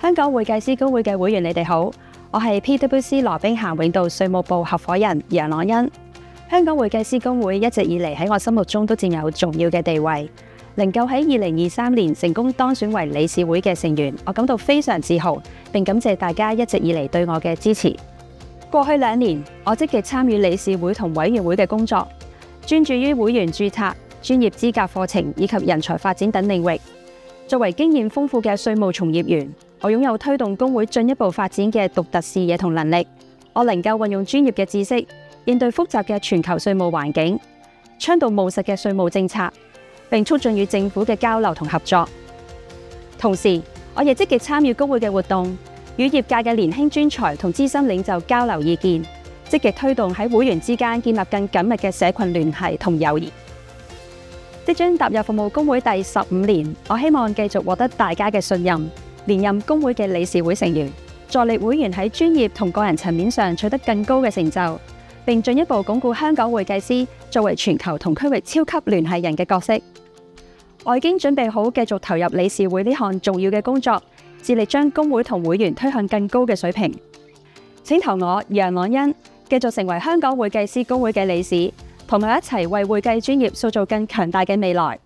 香港會計師公會嘅會員，你哋好，我係 PwC 羅兵咸永道稅務部合夥人楊朗欣。香港會計師公會一直以嚟喺我心目中都佔有重要嘅地位，能夠喺2023年成功當選為理事會嘅成員，我感到非常自豪，並感謝大家一直以嚟對我嘅支持。過去2年，我積極參與理事會同委員會嘅工作，專注於會員註冊、專業資格課程以及人才發展等領域。作為經驗豐富嘅稅務從業員，我擁有推動公會進一步發展嘅獨特視野同能力。我能夠運用專業嘅知識，應對複雜嘅全球稅務環境，倡導務實嘅稅務政策，並促進與政府嘅交流同合作。同時，我亦積極參與公會嘅活動，與業界嘅年輕專才同資深領袖交流意見，積極推動喺會員之間建立更緊密嘅社群聯繫同友誼。即將踏入服務公會第15年，我希望繼續獲得大家嘅信任，連任公會嘅理事會成員，助力會員喺專業同個人層面上取得更高嘅成就，並進一步鞏固香港會計師作為全球同區域超級聯繫人嘅角色。我已經準備好繼續投入理事會呢項重要嘅工作，致力將公會同會員推向更高嘅水平。請投我楊朗欣，繼續成為香港會計師公會嘅理事，同我一齊為會計專業塑造更強大嘅未來。